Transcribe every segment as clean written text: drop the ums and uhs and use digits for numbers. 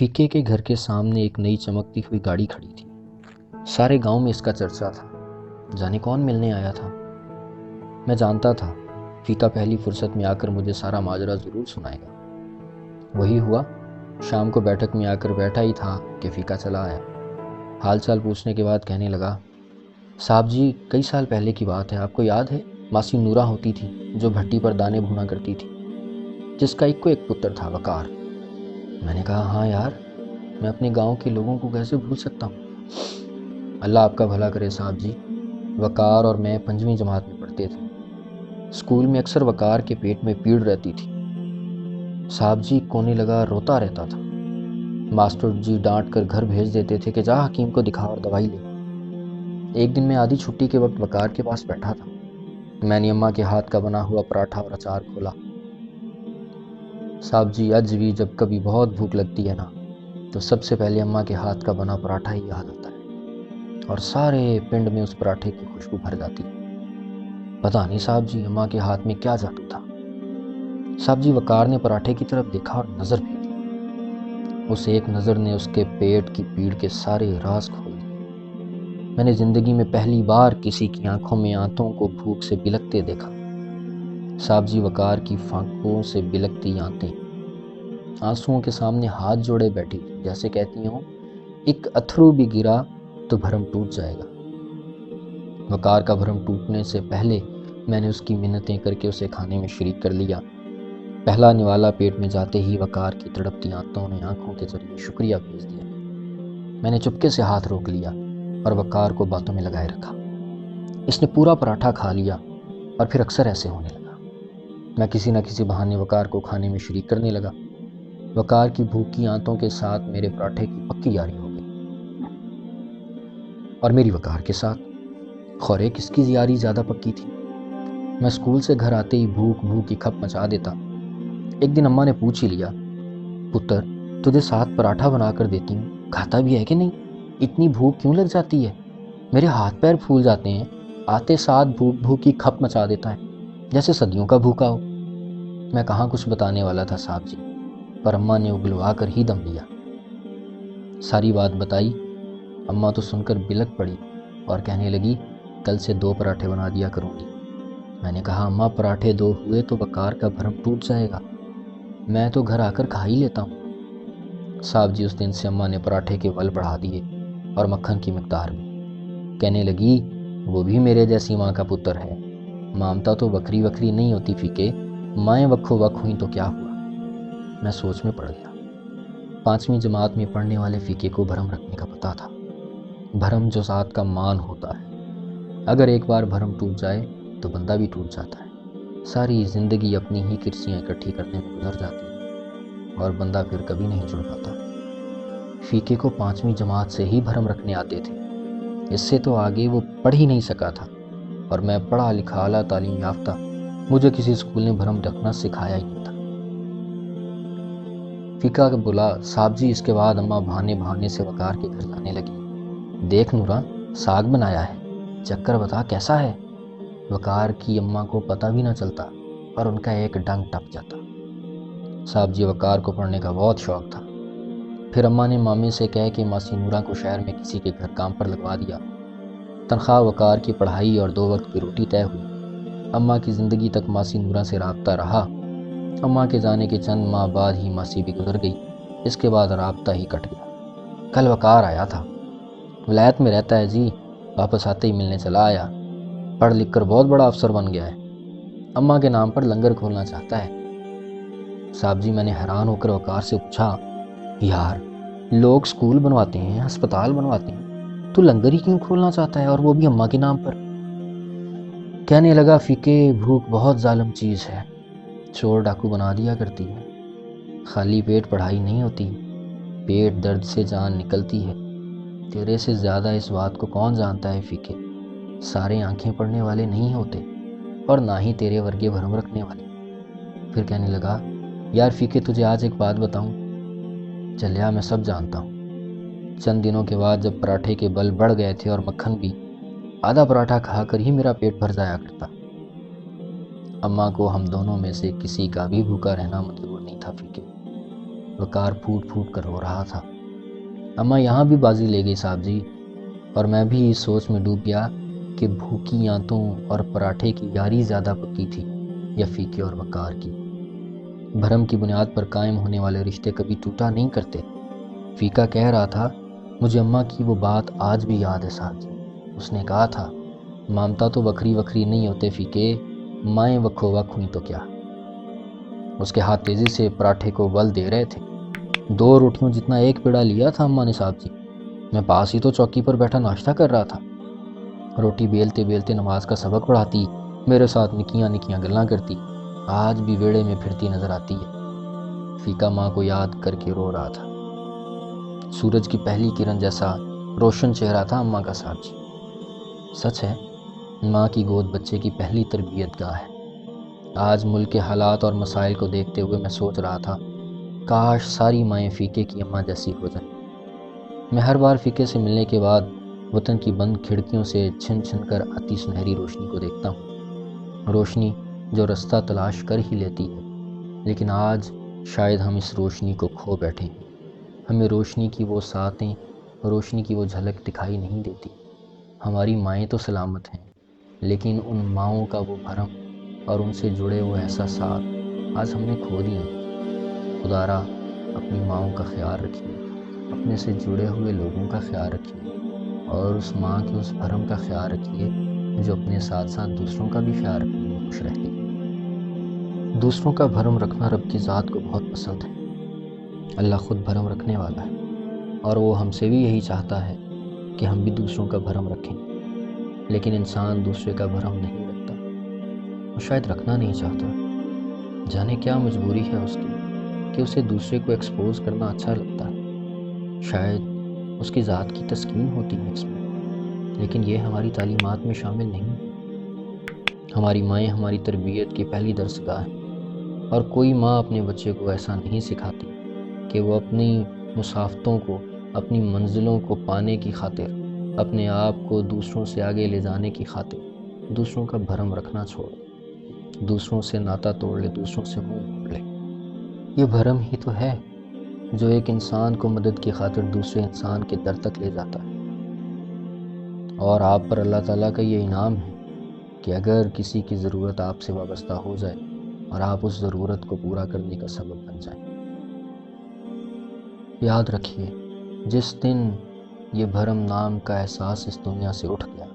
फीके के घर के सामने एक नई चमकती हुई गाड़ी खड़ी थी। सारे गांव में इसका चर्चा था। जाने कौन मिलने आया था। मैं जानता था फीका पहली फुर्सत में आकर मुझे सारा माजरा ज़रूर सुनाएगा। वही हुआ। शाम को बैठक में आकर बैठा ही था कि फीका चला आया। हाल चाल पूछने के बाद कहने लगा, साहब जी, कई साल पहले की बात है, आपको याद है? मासी नूरा होती थी जो भट्टी पर दाने भुना करती थी, जिसका एक को एक पुत्र था, वकार। मैंने कहा, हाँ यार, मैं अपने गांव के लोगों को कैसे भूल सकता हूँ। अल्लाह आपका भला करे साहब जी। वकार और मैं 5वीं जमात में पढ़ते थे। स्कूल में अक्सर वकार के पेट में पीड़ रहती थी। साहब जी कोने लगा रोता रहता था। मास्टर जी डांट कर घर भेज देते थे कि जा हकीम को दिखा और दवाई ले। एक दिन मैं आधी छुट्टी के वक्त वकार के पास बैठा था। मैंने अम्मा के हाथ का बना हुआ पराठा और अचार खोला। साहब जी, आज भी जब कभी बहुत भूख लगती है ना, तो सबसे पहले अम्मा के हाथ का बना पराठा ही याद आता है और सारे पिंड में उस पराठे की खुशबू भर जाती है। पता नहीं साहब जी, अम्मा के हाथ में क्या जादू था। साहब जी, वकार ने पराठे की तरफ देखा और नजर फेर ली। उस एक नज़र ने उसके पेट की पीड़ के सारे राज खोल दिए। मैंने जिंदगी में पहली बार किसी की आंखों में आंतों को भूख से बिलकते देखा। साहब जी, वकार की फांकों से बिलकती आंतें आंसुओं के सामने हाथ जोड़े बैठी, जैसे कहती हूँ, एक अथरू भी गिरा तो भरम टूट जाएगा। वकार का भरम टूटने से पहले मैंने उसकी मिन्नतें करके उसे खाने में शरीक कर लिया। पहला निवाला पेट में जाते ही वकार की तड़पती आंतों ने आंखों के जरिए शुक्रिया भेज दिया। मैंने चुपके से हाथ रोक लिया और वकार को बातों में लगाए रखा। इसने पूरा पराठा खा लिया और फिर अक्सर ऐसे होने लगा। मैं किसी न किसी बहाने वकार को खाने में शरीक करने लगा। वकार की भूखी आंतों के साथ मेरे पराठे की पक्की यारी हो गई और मेरी वकार के साथ खौरे किसकी यारी ज़्यादा पक्की थी। मैं स्कूल से घर आते ही भूख भूख की खप मचा देता। एक दिन अम्मा ने पूछ ही लिया, पुत्र, तुझे साथ पराठा बना कर देती हूँ, खाता भी है कि नहीं? इतनी भूख क्यों लग जाती है? मेरे हाथ पैर फूल जाते हैं। आते साथ भूख भूख की खप मचा देता है, जैसे सदियों का भूखा हो। मैं कहाँ कुछ बताने वाला था साहब जी, पर अम्मा ने उगलवा कर ही दम लिया। सारी बात बताई। अम्मा तो सुनकर बिलक पड़ी और कहने लगी, कल से 2 पराठे बना दिया करूँगी। मैंने कहा, अम्मा, पराठे 2 हुए तो वकार का भरम टूट जाएगा, मैं तो घर आकर खा ही लेता हूँ। साहब जी, उस दिन से अम्मा ने पराठे के वल बढ़ा दिए और मक्खन की मिकदार भी। कहने लगी, वो भी मेरे जैसी माँ का पुत्र है। ममता तो बकरी बकरी नहीं होती फीके, माएँ वक्खो वक् हुई तो क्या हुआ। मैं सोच में पड़ गया। 5वीं जमात में पढ़ने वाले फीके को भरम रखने का पता था। भरम जो ज़ात का मान होता है, अगर एक बार भरम टूट जाए तो बंदा भी टूट जाता है। सारी ज़िंदगी अपनी ही कुर्सियाँ इकट्ठी करने में गुजर जाती है और बंदा फिर कभी नहीं जुड़ पाता। फीके को 5वीं जमात से ही भरम रखने आते थे। इससे तो आगे वो पढ़ ही नहीं सका था और मैं पढ़ा लिखा आला तालीम याफ्ता, मुझे किसी स्कूल ने भरम रखना सिखाया ही नहीं था। फीका का बोला, साहब जी, इसके बाद अम्मा बहाने बहाने से वकार के घर जाने लगी। देख नूरा, साग बनाया है, चक्कर बता कैसा है। वकार की अम्मा को पता भी ना चलता और उनका एक डंक टप जाता। साहब जी, वकार को पढ़ने का बहुत शौक था। फिर अम्मा ने मामे से कह के मासी नूरा को शहर में किसी के घर काम पर लगवा दिया। तनख्वाह, वकार की पढ़ाई और 2 वक्त की रोटी तय हुई। अम्मा की ज़िंदगी तक मासी नूरा से राब्ता रहा। अम्मा के जाने के चंद माह बाद ही मासी भी गुजर गई। इसके बाद राब्ता ही कट गया। कल वकार आया था, विलायत में रहता है जी, वापस आते ही मिलने चला आया। पढ़ लिख कर बहुत बड़ा अफसर बन गया है। अम्मा के नाम पर लंगर खोलना चाहता है। साहब जी, मैंने हैरान होकर वकार से पूछा, यार, लोग स्कूल बनवाते हैं, अस्पताल बनवाते हैं, तू लंगर ही क्यों खोलना चाहता है, और वो भी अम्मा के नाम पर? कहने लगा, फीके, भूख बहुत जालिम चीज़ है, चोर डाकू बना दिया करती है। खाली पेट पढ़ाई नहीं होती, पेट दर्द से जान निकलती है। तेरे से ज़्यादा इस बात को कौन जानता है फीके? सारे आंखें पढ़ने वाले नहीं होते और ना ही तेरे वर्गे भरम रखने वाले। फिर कहने लगा, यार फीके, तुझे आज एक बात बताऊं? चलिया, मैं सब जानता हूँ। चंद दिनों के बाद जब पराठे के बल बढ़ गए थे और मक्खन भी, आधा पराठा खाकर ही मेरा पेट भर जाया करता। अम्मा को हम दोनों में से किसी का भी भूखा रहना मंजूर नहीं था फीके। وقار پھوٹ پھوٹ کر رو رہا تھا۔ اماں یہاں بھی بازی لے گئی صاحب جی، اور میں بھی اس سوچ میں ڈوب گیا کہ بھوکی آنتوں اور پراٹھے کی یاری زیادہ پکی تھی یا فیکے اور وقار کی۔ بھرم کی بنیاد پر قائم ہونے والے رشتے کبھی ٹوٹا نہیں کرتے۔ فیکا کہہ رہا تھا، مجھے اماں کی وہ بات آج بھی یاد ہے صاحب جی۔ اس نے کہا تھا، مامتا تو وکھری وکھری نہیں ہوتے فیکے، مائیں وکھو وکھ ہوئی تو کیا۔ اس کے ہاتھ تیزی سے پراٹھے کو ول دے رہے تھے۔ 2 روٹیوں جتنا ایک پیڑا لیا تھا اماں نے صاحب جی، میں پاس ہی تو چوکی پر بیٹھا ناشتہ کر رہا تھا۔ روٹی بیلتے بیلتے نماز کا سبق پڑھاتی، میرے ساتھ نکیاں نکیاں گلاں کرتی، آج بھی ویڑے میں پھرتی نظر آتی ہے۔ فیکا ماں کو یاد کر کے رو رہا تھا۔ سورج کی پہلی کرن جیسا روشن چہرہ تھا اماں کا صاحب جی۔ سچ ہے، ماں کی گود بچے کی پہلی تربیت گاہ ہے۔ آج ملک کے حالات اور مسائل کو دیکھتے ہوئے میں سوچ رہا تھا، کاش ساری مائیں فیکے کی اماں جیسی ہو جائیں۔ میں ہر بار فیکے سے ملنے کے بعد وطن کی بند کھڑکیوں سے چھن چھن کر آتی سنہری روشنی کو دیکھتا ہوں، روشنی جو رستہ تلاش کر ہی لیتی ہے۔ لیکن آج شاید ہم اس روشنی کو کھو بیٹھے ہیں۔ ہمیں روشنی کی وہ ساتیں، روشنی کی وہ جھلک دکھائی نہیں دیتی۔ ہماری مائیں تو سلامت ہیں، لیکن ان ماؤں کا وہ بھرم اور ان سے جڑے وہ احساسات آج ہم نے کھو دیے ہیں۔ خدارا اپنی ماؤں کا خیال رکھیے، اپنے سے جڑے ہوئے لوگوں کا خیال رکھیے، اور اس ماں کے اس بھرم کا خیال رکھیے جو اپنے ساتھ ساتھ دوسروں کا بھی خیال رکھنے میں خوش رہتی ہے۔ دوسروں کا بھرم رکھنا رب کی ذات کو بہت پسند ہے۔ اللہ خود بھرم رکھنے والا ہے، اور وہ ہم سے بھی یہی چاہتا ہے کہ ہم بھی دوسروں کا بھرم رکھیں۔ لیکن انسان دوسرے کا بھرم نہیں رکھتا، وہ شاید رکھنا نہیں چاہتا۔ جانے کیا مجبوری ہے اس کی کہ اسے دوسرے کو ایکسپوز کرنا اچھا لگتا ہے۔ شاید اس کی ذات کی تسکین ہوتی ہے اس میں، لیکن یہ ہماری تعلیمات میں شامل نہیں ہے۔ ہماری مائیں ہماری تربیت کی پہلی درسگاہ ہیں، اور کوئی ماں اپنے بچے کو ایسا نہیں سکھاتی کہ وہ اپنی مسافتوں کو، اپنی منزلوں کو پانے کی خاطر، اپنے آپ کو دوسروں سے آگے لے جانے کی خاطر دوسروں کا بھرم رکھنا چھوڑے، دوسروں سے ناتا توڑ لے، دوسروں سے منہ موڑ لے۔ یہ بھرم ہی تو ہے جو ایک انسان کو مدد کی خاطر دوسرے انسان کے در تک لے جاتا ہے۔ اور آپ پر اللہ تعالیٰ کا یہ انعام ہے کہ اگر کسی کی ضرورت آپ سے وابستہ ہو جائے اور آپ اس ضرورت کو پورا کرنے کا سبب بن جائیں۔ یاد رکھیے، جس دن یہ بھرم نام کا احساس اس دنیا سے اٹھ گیا،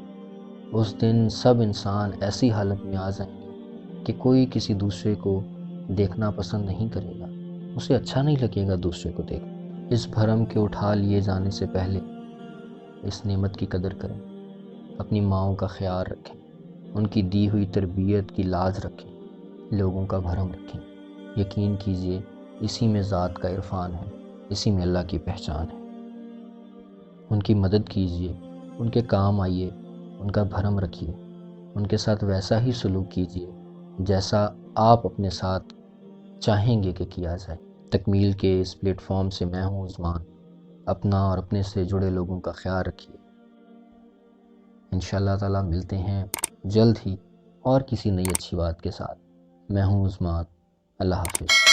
اس دن سب انسان ایسی حالت میں آ جائیں گے کہ کوئی کسی دوسرے کو دیکھنا پسند نہیں کرے گا، اسے اچھا نہیں لگے گا دوسرے کو دیکھ۔ اس بھرم کے اٹھا لیے جانے سے پہلے اس نعمت کی قدر کریں، اپنی ماؤں کا خیال رکھیں، ان کی دی ہوئی تربیت کی لاج رکھیں، لوگوں کا بھرم رکھیں۔ یقین کیجئے اسی میں ذات کا عرفان ہے، اسی میں اللہ کی پہچان ہے۔ ان کی مدد کیجئے، ان کے کام آئیے، ان کا بھرم رکھیے، ان کے ساتھ ویسا ہی سلوک کیجئے جیسا آپ اپنے ساتھ چاہیں گے کہ کیا جائے۔ تکمیل کے اس پلیٹ فارم سے میں ہوں عثمان۔ اپنا اور اپنے سے جڑے لوگوں کا خیال رکھیے۔ انشاءاللہ تعالیٰ ملتے ہیں جلد ہی اور کسی نئی اچھی بات کے ساتھ۔ میں ہوں عثمان۔ اللہ حافظ۔